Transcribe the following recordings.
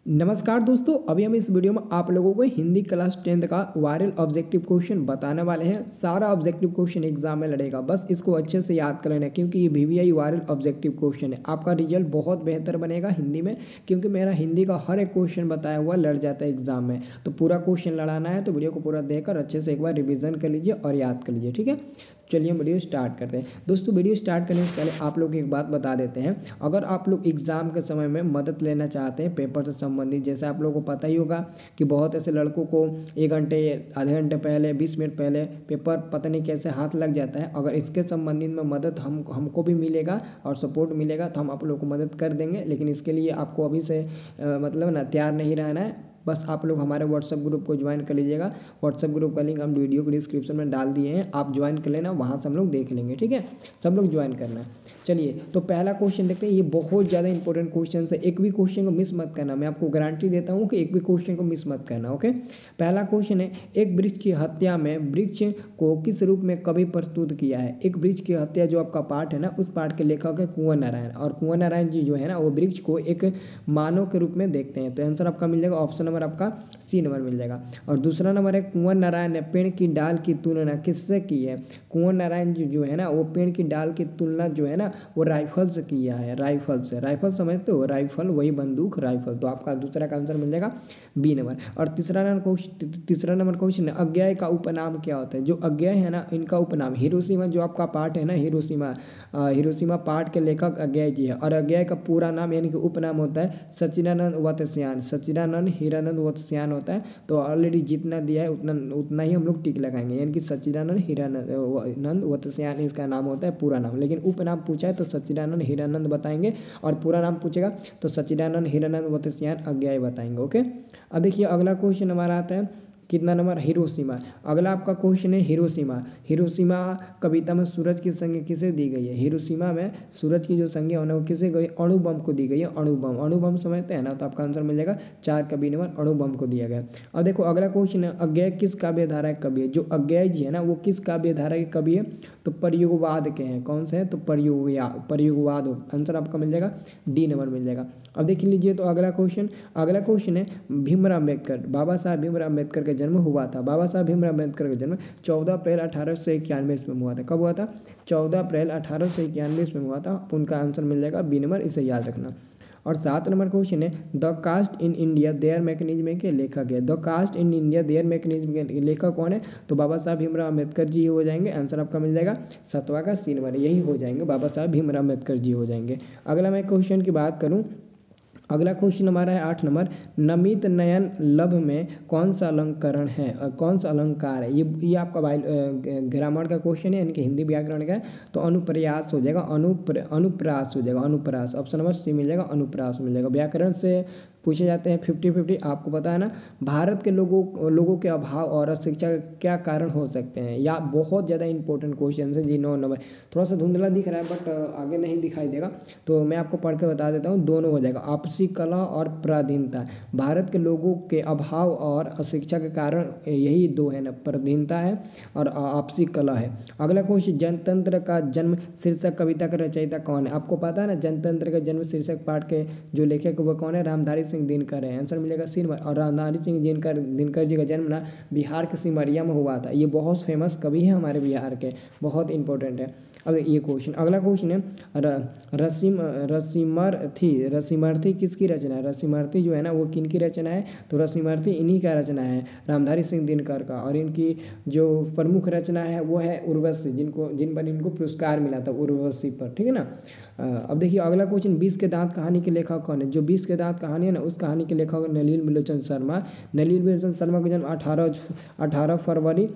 नमस्कार दोस्तों, अभी हम इस वीडियो में आप लोगों को हिंदी क्लास 10th का वायरल ऑब्जेक्टिव क्वेश्चन बताने वाले हैं। सारा ऑब्जेक्टिव क्वेश्चन एग्जाम में लड़ेगा, बस इसको अच्छे से याद कर लेना क्योंकि ये VVI वायरल ऑब्जेक्टिव क्वेश्चन है। आपका रिजल्ट बहुत बेहतर बनेगा हिंदी में, क्योंकि मेरा हिंदी का हर एक क्वेश्चन बताया हुआ लड़ जाता है एग्जाम में। तो पूरा क्वेश्चन लड़ाना है तो वीडियो को पूरा देखकर अच्छे से एक बार रिविजन कर लीजिए और याद कर लीजिए, ठीक है। चलिए हम वीडियो स्टार्ट करते हैं। दोस्तों वीडियो स्टार्ट करने से पहले आप लोग एक बात बता देते हैं, अगर आप लोग एग्ज़ाम के समय में मदद लेना चाहते हैं पेपर से संबंधित, जैसे आप लोगों को पता ही होगा कि बहुत ऐसे लड़कों को 1 घंटे आधे घंटे पहले 20 मिनट पहले पेपर पता नहीं कैसे हाथ लग जाता है। अगर इसके संबंधित में मदद हमको भी मिलेगा और सपोर्ट मिलेगा तो हम आप लोग को मदद कर देंगे, लेकिन इसके लिए आपको अभी से मतलब ना तैयार नहीं रहना है। बस आप लोग हमारे व्हाट्सएप ग्रुप को ज्वाइन कर लीजिएगा। व्हाट्सएप ग्रुप का लिंक हम वीडियो के डिस्क्रिप्शन में डाल दिए हैं, आप ज्वाइन कर लेना, वहाँ से हम लोग देख लेंगे, ठीक है। सब लोग ज्वाइन करना है। चलिए तो पहला क्वेश्चन देखते हैं। ये बहुत ज़्यादा इंपॉर्टेंट क्वेश्चन है, एक भी क्वेश्चन को मिस मत करना। मैं आपको गारंटी देता हूँ कि एक भी क्वेश्चन को मिस मत करना, ओके। पहला क्वेश्चन है, एक वृक्ष की हत्या में वृक्ष को किस रूप में कवि प्रस्तुत किया है। एक वृक्ष की हत्या जो आपका पार्ट है ना, उस पार्ट के लेखक है कुंवर नारायण, और कुंवर नारायण जी जो है ना वो वृक्ष को एक मानव के रूप में देखते हैं। तो आंसर आपका मिल जाएगा, ऑप्शन नंबर आपका C नंबर मिल जाएगा। और दूसरा नंबर है, कुंवर नारायण ने पेड़ की डाल की तुलना किससे की है। कुंवर नारायण जी जो है ना वो पेड़ की डाल की तुलना जो है ना वो राइफल से किया है। राइफल से, राइफल समझते हो, राइफल वही बंदूक राइफल। तो आपका दूसरा का आंसर मिल जाएगा B नंबर। और तीसरा नंबर क्वेश्चन है, अज्ञेय का उपनाम क्या होता है। जो अज्ञेय है ना इनका उपनाम, हिरोशिमा जो आपका पार्ट है ना, हिरोशिमा पार्ट के लेखक अज्ञेय जी है। और अज्ञेय का पूरा नाम यानी कि उपनाम होता है सच्चिदानंद वत्स्यायन। सच्चिदानंद हीरानंद वत्स्यायन होता है। तो ऑलरेडी जितना दिया है उतना ही हम लोग टिक लगाएंगे, यानी कि सच्चिदानंद हीरानंद वत्स्यायन इसका नाम होता है पूरा नाम। लेकिन उपनाम पूछा है तो सच्चिदानंद हीरानंद बताएंगे, और पूरा नाम पूछेगा तो सच्चिदानंद हीरानंद वत्स्यायन अज्ञेय बताएंगे, ओके। अब देखिए अगला क्वेश्चन हमारा आता है, कितना नंबर, हिरोशिमा। अगला आपका क्वेश्चन है हिरोशिमा। हिरोशिमा कविता में सूरज की संज्ञा किसे दी गई है। हिरोशिमा में सूरज की जो संज्ञा है वो किसे गई, अणु बम को दी गई है। अणु बम समझते हैं ना, तो आपका आंसर मिल जाएगा 4 का B नंबर, अणु बम को दिया गया। अब देखो अगला क्वेश्चन है, अज्ञेय किस काव्य धारा के कवि है। जो अज्ञेय जी है ना वो किस काव्य धारा के कवि है, तो प्रयोगवाद के हैं। कौन से हैं, तो प्रयोगवाद। आंसर आपका मिल जाएगा D नंबर मिल जाएगा। अब देख लीजिए तो अगला क्वेश्चन है, भीमराव अम्बेडकर, बाबा साहब भीमराव अम्बेडकर का जन्म हुआ था। बाबा साहब भीमराव अम्बेडकर का जन्म 14 अप्रैल 1891 ईस्वी में हुआ था। कब हुआ था, 14 अप्रैल 1891 ईस्वी में हुआ था। उनका आंसर मिल जाएगा B नंबर, इसे याद रखना। और 7 नंबर क्वेश्चन है, the caste in India their mechanism के लेखक है। The caste in India their mechanism के लेखक कौन है, तो बाबा साहब भीमराव अम्बेडकर जी हो जाएंगे। आंसर आपका मिल जाएगा 7वां का C नंबर, यही हो जाएंगे, बाबा साहब भीमराव अम्बेडकर जी हो जाएंगे। अगला मैं क्वेश्चन की बात करूँ, अगला क्वेश्चन हमारा है 8 नंबर, नमित नयन लभ में कौन सा अलंकरण है, कौन सा अलंकार है। ये आपका ग्रामर का क्वेश्चन है, यानी कि हिंदी व्याकरण का है। तो अनुप्रयास हो जाएगा, अनुप्रास हो जाएगा, अनुप्रास। ऑप्शन नंबर C मिल जाएगा, अनुप्रास मिल जाएगा। व्याकरण से पूछे जाते हैं 50-50, आपको पता है ना। भारत के लोगों के अभाव और अशिक्षा के क्या कारण हो सकते हैं, या बहुत ज़्यादा इंपॉर्टेंट क्वेश्चन है जी। 9 नंबर, थोड़ा सा धुंधला दिख रहा है बट आगे नहीं दिखाई देगा, तो मैं आपको पढ़ के बता देता हूँ। दोनों हो जाएगा, आपसी कला और पराधीनता। भारत के लोगों के अभाव और अशिक्षा के कारण यही 2 है ना, पराधीनता है और आपसी कला है। अगला क्वेश्चन, जनतंत्र का जन्म शीर्षक कविता का रचयिता कौन है। आपको पता है ना, जनतंत्र का जन्म शीर्षक पाठ के जो लेखक वो कौन है, रामधारी सिंह दिनकर है। आंसर मिलेगा C नंबर। और रामधारी सिंह दिनकर जी का जन्म ना बिहार के सिमरिया में हुआ था। ये बहुत फेमस कवि है हमारे बिहार के, बहुत इंपॉर्टेंट है। अब ये क्वेश्चन, अगला क्वेश्चन है, रसीमर्थी किसकी रचना है। रसीमर्थी जो है ना वो किन की रचना है, तो रसीमर्थी इन्हीं का रचना है, रामधारी सिंह दिनकर का। और इनकी जो प्रमुख रचना है वो है उर्वशी, जिन पर इनको पुरस्कार मिला था, उर्वशी पर, ठीक है ना। अब देखिए अगला क्वेश्चन, 20 के दांत कहानी के लेखक कौन है। जो 20 के दांत कहानी है ना उस कहानी के लेखक नलिनी विलोचन शर्मा। नलिनी विलोचन शर्मा का जन्म 18 फरवरी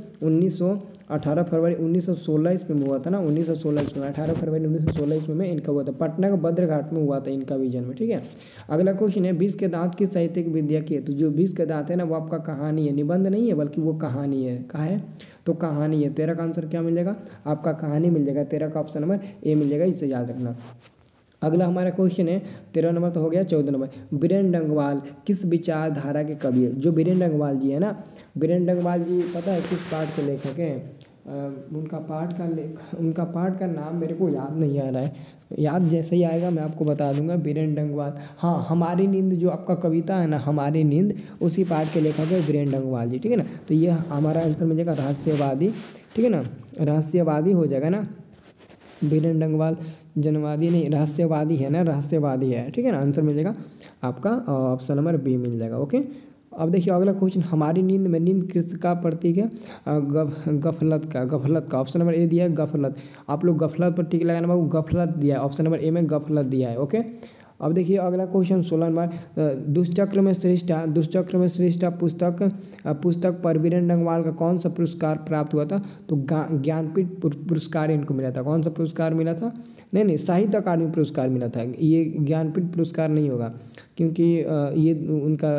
1916 ईस्वी में हुआ था ना, 1916 ईस्वी में, 18 फरवरी 1916 ईस्वी में इनका हुआ था। पटना का बद्रघाट में हुआ था इनका भी जन्म, ठीक है। अगला क्वेश्चन है, 20 के दांत की साहित्यिक विद्या की है। तो जो 20 के दांत है ना वो आपका कहानी है, निबंध नहीं है बल्कि वो कहानी है। कहाँ है, तो कहानी है। 13 का आंसर क्या मिल जाएगा, आपका कहानी मिल जाएगा। 13 का ऑप्शन नंबर A मिल जाएगा, इसे याद रखना। अगला हमारा क्वेश्चन है 13 नंबर तो हो गया। 14 नंबर, बीरेन डंगवाल किस विचारधारा के कवि है। जो बीरेन डंगवाल जी है ना, बीरेन डंगवाल जी पता है किस पाठ के लेखक हैं, उनका पाठ का नाम मेरे को याद नहीं आ रहा है, याद जैसे ही आएगा मैं आपको बता दूंगा। बीरेन डंगवाल, हाँ हमारी नींद जो आपका कविता है ना, हमारी नींद, उसी पाठ के लेखक है बीरेन डंगवाल जी, ठीक है ना। तो ये हमारा आंसर मिल जाएगा रहस्यवादी, ठीक है ना, रहस्यवादी हो जाएगा ना। बीरेन डंगवाल जनवादी नहीं, रहस्यवादी है ना, रहस्यवादी है, ठीक है ना। आंसर मिल जाएगा आपका ऑप्शन नंबर बी मिल जाएगा। ओके, अब देखिए अगला क्वेश्चन, हमारी नींद में, नींद किसका प्रतीक है? गफलत का। ऑप्शन नंबर ए दिया है गफलत। आप लोग गफलत पर टिक लगाना बाबू, गफलत दिया है, ऑप्शन नंबर ए में गफलत दिया है। ओके, अब देखिए अगला क्वेश्चन 16 नंबर, दुष्चक्र में श्रेष्ठ पुस्तक पर बीरेन डंगवाल का कौन सा पुरस्कार प्राप्त हुआ था? तो ज्ञानपीठ पुरस्कार इनको मिला था। कौन सा पुरस्कार मिला था? नहीं, साहित्य अकादमी पुरस्कार मिला था। ये ज्ञानपीठ पुरस्कार नहीं होगा क्योंकि ये उनका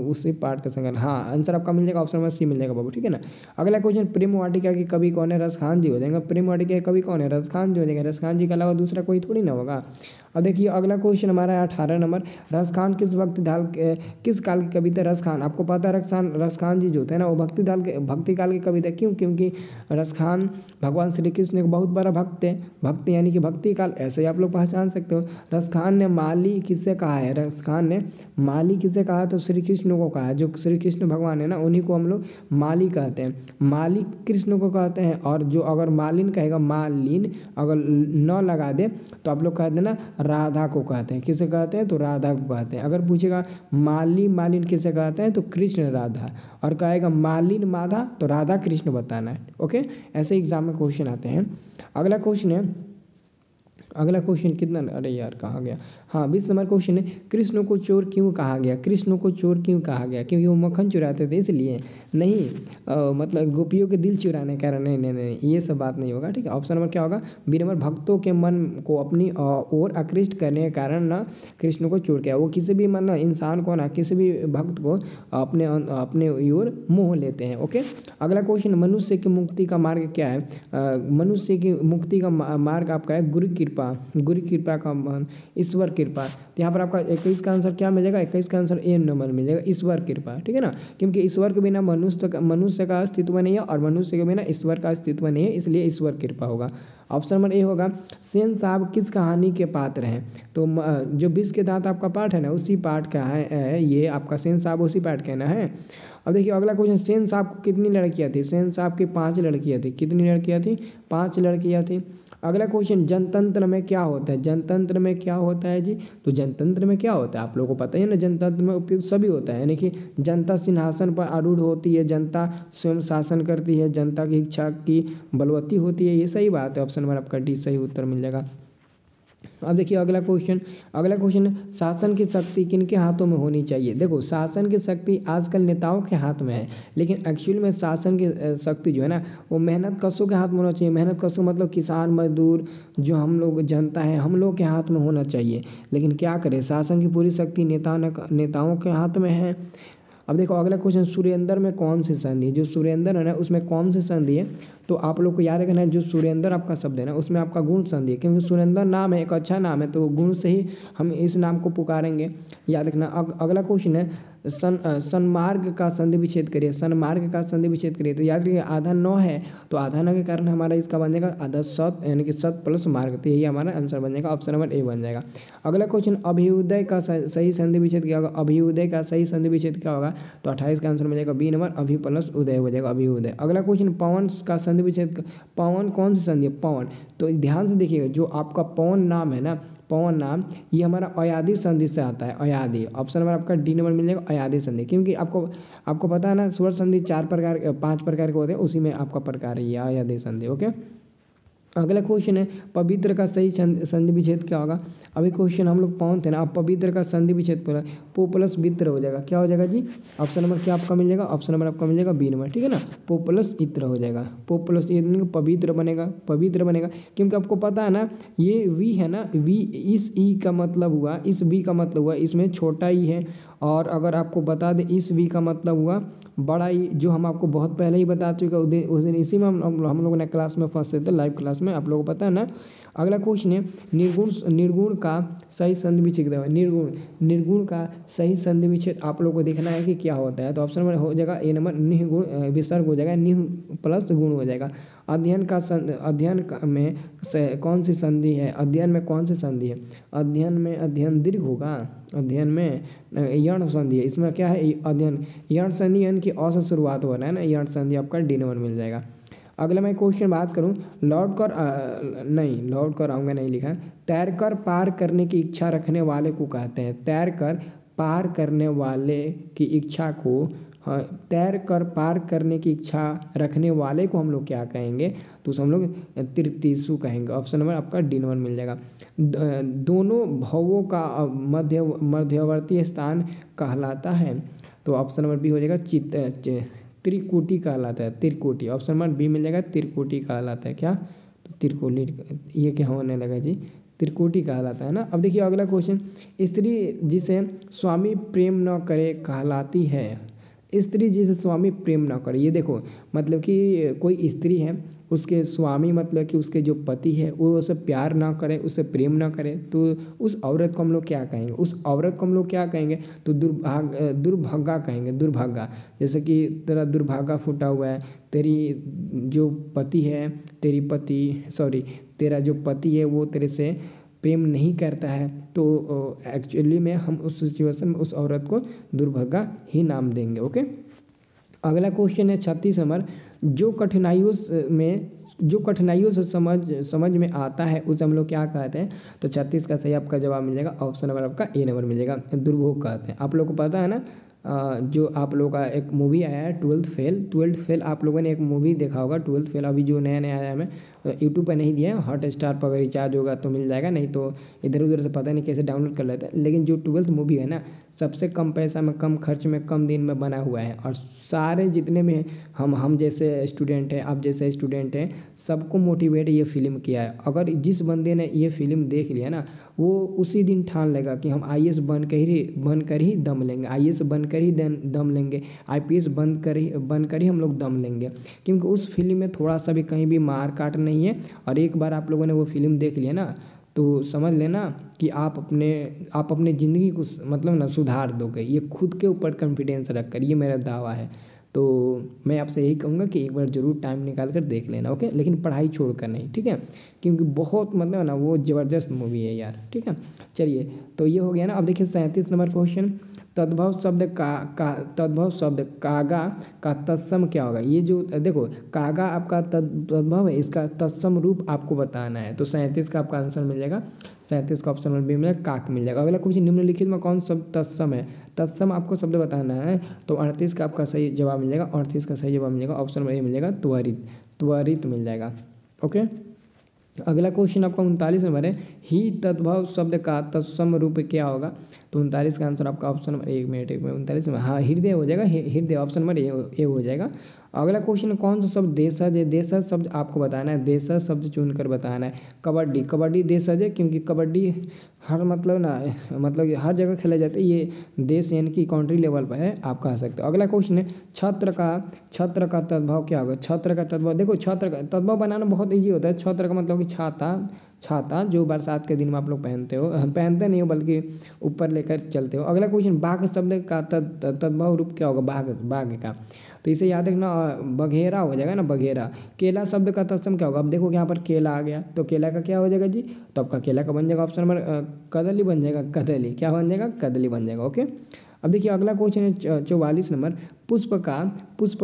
उसी पाठ का संज्ञान। हाँ, आंसर आपका मिल जाएगा ऑप्शन नंबर सी मिल जाएगा बाबू, ठीक है ना। अगला क्वेश्चन, प्रेम वाटिका के कवि कौन है? रसखान जी हो जाएंगे। प्रेम वाटिका के कवि कौन है? रसखान जी हो जाएंगे। रसखान जी के अलावा दूसरा कोई थोड़ी ना होगा। अब देखिए अगला क्वेश्चन हमारा है 18 नंबर, रसखान किस काल की कवि थे? रसखान, आपको पता है रसखान जी जो थे ना वो भक्ति काल के कवि थे। क्यों? क्योंकि रसखान भगवान श्री कृष्ण के बहुत बड़ा भक्त थे। भक्त यानी कि भक्ति काल, ऐसे ही आप लोग पहचान सकते हो। रसखान ने माली किससे कहा है? रसखान ने माली किससे कहा? तो श्री कृष्ण को कहा है। जो श्री कृष्ण भगवान है ना, उन्हीं को हम लोग माली कहते हैं। माली कृष्ण को कहते हैं। और जो अगर मालिन कहेगा, मालिन अगर न लगा दे तो आप लोग कहते हैं ना राधा को कहते हैं। किसे कहते हैं? तो राधा को कहते हैं। अगर पूछेगा मालिन किसे कहते हैं? तो कृष्ण राधा। और कहेगा मालिन माधा तो राधा कृष्ण बताना है। ओके, ऐसे एग्जाम में क्वेश्चन आते हैं। अगला क्वेश्चन कितना, अरे यार कहाँ गया, हाँ 20 नंबर क्वेश्चन है, कृष्ण को चोर क्यों कहा गया? कृष्ण को चोर क्यों कहा गया? क्योंकि वो मक्खन चुराते थे इसलिए? नहीं, मतलब गोपियों के दिल चुराने के कारण? नहीं, ये सब बात नहीं होगा, ठीक है। ऑप्शन नंबर क्या होगा? बी नंबर, भक्तों के मन को अपनी ओर आकृष्ट करने के कारण ना कृष्ण को चोर किया। वो किसी भी मतलब इंसान को ना, किसी भी भक्त को अपने ओर मोह लेते हैं। ओके, अगला क्वेश्चन, मनुष्य की मुक्ति का मार्ग क्या है? मनुष्य की मुक्ति का मार्ग आपका है गुरु कृपा का, ईश्वर कृपा। तो यहाँ पर आपका 21 का आंसर क्या मिलेगा? 21 का आंसर ए नंबर मिलेगा, ईश्वर कृपा, ठीक है ना। क्योंकि ईश्वर के बिना मनुष्य का अस्तित्व नहीं है और मनुष्य के बिना ईश्वर का अस्तित्व नहीं है, इसलिए ईश्वर कृपा होगा। ऑप्शन नंबर ए होगा, सेन साहब किस कहानी के पात्र हैं? तो जो 20 के दांत आपका पाठ है ना, उसी पाठ का है ये आपका, सेन साहब उसी पाठ का ना है। अब देखिए अगला क्वेश्चन, सेन साहब को कितनी लड़कियाँ थी? सेन साहब की 5 लड़कियाँ थी। कितनी लड़कियाँ थी? 5 लड़कियाँ थी। अगला क्वेश्चन, जनतंत्र में क्या होता है? जनतंत्र में क्या होता है जी? तो जनतंत्र में क्या होता है आप लोगों को पता है ना। जनतंत्र में उपयोग सभी होता है, यानी कि जनता सिंहासन पर आरूढ़ होती है, जनता स्वयं शासन करती है, जनता की इच्छा की बलवती होती है। ये सही बात है, ऑप्शन नंबर आपका डी सही उत्तर मिल जाएगा। अब देखिए अगला क्वेश्चन, शासन की शक्ति किनके हाथों में होनी चाहिए? देखो शासन की शक्ति आजकल नेताओं के हाथ में है, लेकिन एक्चुअल में शासन की शक्ति जो है ना वो मेहनत कशों के हाथ में होना चाहिए। मेहनत कशों मतलब किसान मजदूर, जो हम लोग जनता है, हम लोग के हाथ में होना चाहिए। लेकिन क्या करें, शासन की पूरी शक्ति नेताओं के हाथ में है। अब देखो अगला क्वेश्चन, सुरेंद्र में कौन सी संधि? जो सुरेंद्र है ना उसमें कौन सी संधि है? तो आप लोग को याद रखना है, जो सुरेंद्र आपका शब्द है ना उसमें आपका गुण संधि है, क्योंकि सुरेंद्र नाम है, एक अच्छा नाम है, तो गुण से ही हम इस नाम को पुकारेंगे, याद रखना। अगला क्वेश्चन है, सन्मार्ग का संधि विच्छेद करिए। सन्मार्ग का संधि विच्छेद करिए। तो याद रखिए आधा 9 है, तो आधा 9 के कारण हमारा इसका बन जाएगा आधा 7, यानी कि 7 प्लस मार्ग। तो यही हमारा आंसर बन जाएगा, ऑप्शन नंबर ए बन जाएगा। अगला क्वेश्चन, अभ्युदय का सही संधि विच्छेद क्या होगा? अभ्युदय का सही संधि विच्छेद क्या होगा? तो 28 का आंसर मिल जाएगा बी नंबर, अभि प्लस उदय हो जाएगा, अभ्युदय। अगला क्वेश्चन, पवन का संधि विच्छेद, पवन कौन सी संधि है? पवन। तो ध्यान से देखिएगा, जो आपका पवन नाम है ना, पवन नाम, ये हमारा अयादी संधि से आता है, अयादी। ऑप्शन नंबर आपका डी नंबर मिल जाएगा, अयादी संधि। क्योंकि आपको पता है ना स्वर संधि 5 प्रकार के होते हैं, उसी में आपका प्रकार है ये अयादी संधि। ओके, अगला क्वेश्चन है, पवित्र का सही संधि विच्छेद क्या होगा? अभी क्वेश्चन हम लोग पवन थे ना, अब पवित्र का संधि विच्छेद पूरा पो प्लस वित्र हो जाएगा। क्या हो जाएगा जी? ऑप्शन नंबर क्या आपका मिल जाएगा? ऑप्शन नंबर आपका मिल जाएगा बी नंबर, ठीक है ना, पो प्लस इत्र हो जाएगा। पो प्लस पवित्र बनेगा, क्योंकि आपको पता है ना ये वी है ना, वी इस ई का मतलब हुआ, इस वी का मतलब हुआ इसमें छोटा ई है, और अगर आपको बता दें इस वी का मतलब हुआ बड़ा ई, जो हम आपको बहुत पहले ही बता चुके उस दिन इसी में हम लोगों ने क्लास में फंसे थे, लाइव क्लास में, आप लोगों को पता है ना। अगला क्वेश्चन है निर्गुण का सही संधि विच्छेद। निर्गुण का सही संधि विच्छेद आप लोग को देखना है कि क्या होता है। तो ऑप्शन नंबर हो जाएगा ए नंबर, निगुण विसर्ग हो जाएगा, निह प्लस गुण हो जाएगा। अध्ययन में कौन सी संधि है? अध्ययन में कौन सी संधि है? अध्ययन में अध्ययन दीर्घ होगा। अध्ययन में यण संधि है। इसमें क्या है? अध्ययन यण संधि यानी कि अ से शुरुआत हो रहा है ना, यण संधि आपका डी नंबर मिल जाएगा। अगला मैं क्वेश्चन बात करूं, लौट कर आऊँगा नहीं लिखा। तैरकर पार करने की इच्छा रखने वाले को कहते हैं। तैरकर पार करने वाले की इच्छा को, हाँ, तैरकर पार करने की इच्छा रखने वाले को हम लोग क्या कहेंगे? तो हम लोग तृतीसु कहेंगे। ऑप्शन नंबर आपका डी नंबर मिल जाएगा। दोनों भवों का मध्यवर्ती स्थान कहलाता है। तो ऑप्शन नंबर बी हो जाएगा त्रिकोटि कहलाता है। त्रिकोटि, ऑप्शन नंबर बी मिल जाएगा, त्रिकोटि कहलाता है। क्या? तो त्रिकोटि, ये क्या होने लगा जी? त्रिकोटि कहलाता है ना। अब देखिए अगला क्वेश्चन, स्त्री जिसे स्वामी प्रेम न करे कहलाती है। स्त्री जिसे स्वामी प्रेम न करे, ये देखो मतलब कि कोई स्त्री है, उसके स्वामी मतलब कि उसके जो पति है वो उसे प्यार ना करे, उससे प्रेम ना करे, तो उस औरत को हम लोग क्या कहेंगे? उस औरत को हम लोग क्या कहेंगे? तो दुर्भागा कहेंगे। दुर्भागा, जैसे कि तेरा दुर्भागा फूटा हुआ है, तेरी जो पति है, तेरा जो पति है वो तेरे से प्रेम नहीं करता है, तो एक्चुअली में हम उस सिचुएशन में उस औरत को दुर्भागा ही नाम देंगे। ओके, अगला क्वेश्चन है 36 नंबर, जो कठिनाइयों से समझ में आता है उसे हम लोग क्या कहते हैं? तो 36 का सही आपका जवाब मिल जाएगा। ऑप्शन नंबर आपका ए नंबर मिल जाएगा, दुर्भोग कहते हैं। आप लोग को पता है ना, जो आप लोगों का एक मूवी आया है 12th फेल, आप लोगों ने एक मूवी देखा होगा 12th फेल। अभी जो नया आया है, मैं यूट्यूब पर नहीं दिया है, हॉटस्टार पर अगर रिचार्ज होगा तो मिल जाएगा, नहीं तो इधर उधर से पता नहीं कैसे डाउनलोड कर लेते हैं। लेकिन जो 12th मूवी है ना, सबसे कम पैसा में, कम खर्च में, कम दिन में बना हुआ है, और सारे जितने में हम जैसे स्टूडेंट हैं, आप जैसे स्टूडेंट हैं, सबको मोटिवेट ये फिल्म किया है। अगर जिस बंदे ने ये फिल्म देख लिया ना, वो उसी दिन ठान लेगा कि हम IAS बन कर ही दम लेंगे, IAS बन कर ही दम लेंगे, IPS बन कर ही हम लोग दम लेंगे। क्योंकि उस फिल्म में थोड़ा सा भी कहीं भी मार काट नहीं है। और एक बार आप लोगों ने वो फिल्म देख लिया ना, तो समझ लेना कि आप अपने ज़िंदगी को मतलब ना सुधार दोगे, ये खुद के ऊपर कॉन्फिडेंस रख कर, ये मेरा दावा है। तो मैं आपसे यही कहूँगा कि एक बार ज़रूर टाइम निकाल कर देख लेना। ओके, लेकिन पढ़ाई छोड़ कर नहीं, ठीक है? क्योंकि बहुत मतलब ना वो ज़बरदस्त मूवी है यार, ठीक है? चलिए, तो ये हो गया ना। अब देखिए 37 नंबर क्वेश्चन, तद्भव शब्द कागा का तत्सम क्या होगा? ये जो देखो कागा आपका तद्भव है, इसका तत्सम रूप आपको बताना है। तो 37 का आपका आंसर मिल जाएगा, 37 का ऑप्शन नंबर बी मिलेगा, काक मिल जाएगा। अगला क्वेश्चन, निम्नलिखित में कौन शब्द तत्सम है? तत्सम आपको शब्द बताना है। तो 38 का आपका सही जवाब मिल जाएगा, 38 का सही जवाब मिल जाएगा, ऑप्शन नंबर ए मिल जाएगा, त्वरित मिल जाएगा। ओके, अगला क्वेश्चन आपका 39 नंबर है, ही तद्भव शब्द का तत्सम रूप क्या होगा? तो 39 का आंसर आपका ऑप्शन नंबर 39 में हाँ हृदय हो जाएगा, हृदय ऑप्शन नंबर ए हो जाएगा। अगला क्वेश्चन, कौन सा शब्द देशज है? देशज शब्द आपको बताना है, देशज शब्द चुनकर बताना है। कबड्डी देशज है, क्योंकि कबड्डी हर मतलब हर जगह खेला जाता है, ये देश यानी कि कंट्री लेवल पर है, आप कह सकते हो। अगला क्वेश्चन है, छत्र का तद्भव क्या होगा? छत्र का तद्भव, देखो छत्र का तद्भव बनाना बहुत ईजी होता है। छत्र का मतलब कि छाता जो बरसात के दिन में आप लोग पहनते नहीं हो, बल्कि ऊपर लेकर चलते हो। अगला क्वेश्चन, बाघ शब्द का तद्भव रूप क्या होगा? बाघ का, तो इसे याद रखना, बघेरा हो जाएगा ना, बघेरा। केला शब्द का तत्सम क्या होगा? अब देखो यहाँ पर केला आ गया, तो केला का क्या हो जाएगा जी? तो आपका केला का बन जाएगा ऑप्शन नंबर कदली बन जाएगा, कदली क्या बन जाएगा? कदली बन जाएगा। ओके, अब देखिए अगला क्वेश्चन है 44 नंबर, पुष्प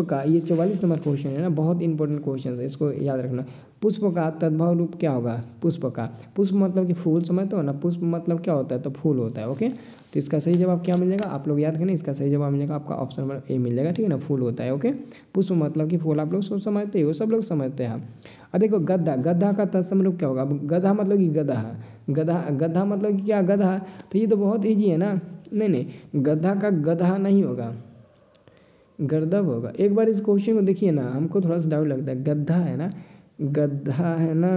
का ये 44 नंबर क्वेश्चन है ना, बहुत इंपॉर्टेंट क्वेश्चन है, इसको याद रखना। पुष्प का तद्भव रूप क्या होगा? पुष्प मतलब कि फूल, समझते हो ना? पुष्प मतलब क्या होता है? तो फूल होता है। ओके, तो इसका सही जवाब क्या मिल जाएगा? आप लोग याद करें, इसका सही जवाब मिल जाएगा आपका ऑप्शन नंबर ए मिल जाएगा, ठीक है ना? फूल होता है। ओके, पुष्प मतलब कि फूल, आप लोग सब समझते हो, सब लोग समझते हैं। अब देखो गधा का तत्सम रूप क्या होगा? गधा मतलब कि गधा मतलब कि क्या? गधा, तो ये तो बहुत ईजी है ना। नहीं, गधा का गधा नहीं होगा, गर्दभ होगा। एक बार इस क्वेश्चन को देखिए ना, हमको थोड़ा सा डाउट लगता है, गधा है ना,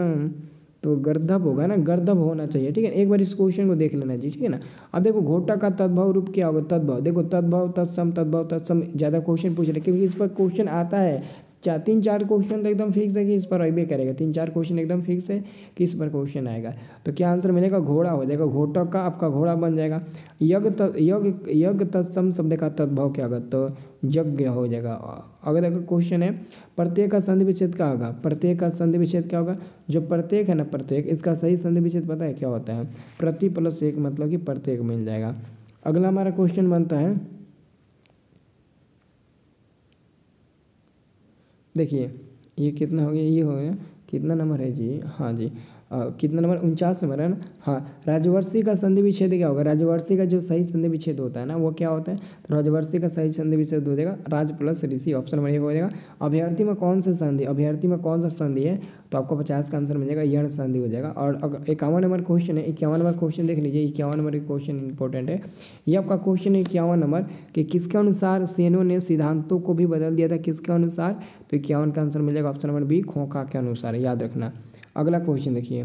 तो गर्दभ होगा ना, गर्दभ होना चाहिए, ठीक है? एक बार इस क्वेश्चन को देख लेना जी, ठीक है ना? अब देखो घोटा का तद्भव रूप क्या होगा? तद्भव, देखो तद्भव तत्सम, ज़्यादा क्वेश्चन पूछ रहे, क्योंकि इस पर क्वेश्चन आता है तीन चार क्वेश्चन तो एकदम फिक्स है कि इस पर अबे करेगा, 3-4 क्वेश्चन एकदम फिक्स है कि इस पर क्वेश्चन आएगा। तो क्या आंसर मिलेगा, घोड़ा हो जाएगा, घोटक का आपका घोड़ा बन जाएगा। यज्ञ तत्सम शब्द का तद्भव क्या होगा, तो यज्ञ हो जाएगा। अगर क्वेश्चन है प्रत्येक का संधि विच्छेद क्या होगा, प्रत्येक का संधि विच्छेद क्या होगा, जो प्रत्येक है ना प्रत्येक, इसका सही संधि विच्छेद पता है क्या होता है, प्रति प्लस एक मतलब कि प्रत्येक मिल जाएगा। अगला हमारा क्वेश्चन बनता है, देखिए ये कितना हो गया, ये हो गया कितना नंबर है जी, हाँ जी कितना नंबर, 49 नंबर है ना। हाँ, राजवर्षी का संधि विच्छेद क्या होगा, राजवर्षी का जो सही संधि विच्छेद होता है ना वो क्या होता है, तो राजवर्षी का सही संधि विच्छेद हो जाएगा राज प्लस ऋषि, ऑप्शन नंबर 1 हो जाएगा। अभ्यर्थी में कौन सा संधि, अभ्यर्थी में कौन सा संधि है, तो आपको 50 का आंसर मिल जाएगा, यण संधि हो जाएगा। और अगर 51 नंबर क्वेश्चन है, 51 नंबर क्वेश्चन देख लीजिए, 51 नंबर क्वेश्चन इंपॉर्टेंट है। ये आपका क्वेश्चन है 51 नंबर कि किसके अनुसार सेनों ने सिद्धांतों को भी बदल दिया था, किसके अनुसार, तो 51 का आंसर मिल जाएगा ऑप्शन नंबर बी, खोखा के अनुसार, याद रखना। अगला क्वेश्चन देखिए,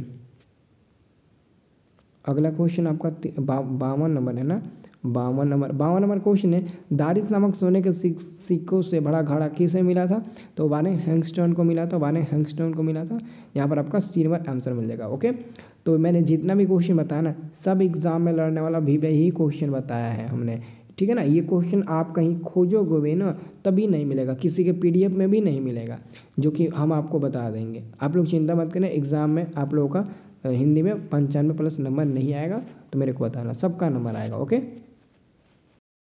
अगला क्वेश्चन आपका 52 नंबर है ना, 52 नंबर क्वेश्चन है, दारिस नामक सोने के सिक्कों से बड़ा घड़ा किसे मिला था, तो वारेन हैंगस्टन को मिला था, वारेन हैंगस्टन को मिला था। यहाँ पर आपका सी नंबर आंसर मिल जाएगा। ओके, तो मैंने जितना भी क्वेश्चन बताया ना, सब एग्जाम में लड़ने वाला भी यही क्वेश्चन बताया है हमने, ठीक है ना। ये क्वेश्चन आप कहीं खोजोगे ना तभी नहीं मिलेगा, किसी के PDF में भी नहीं मिलेगा, जो कि हम आपको बता देंगे। आप लोग चिंता मत करें, एग्ज़ाम में आप लोगों का हिंदी में 95 प्लस नंबर नहीं आएगा, तो मेरे को बताना, सबका नंबर आएगा। ओके।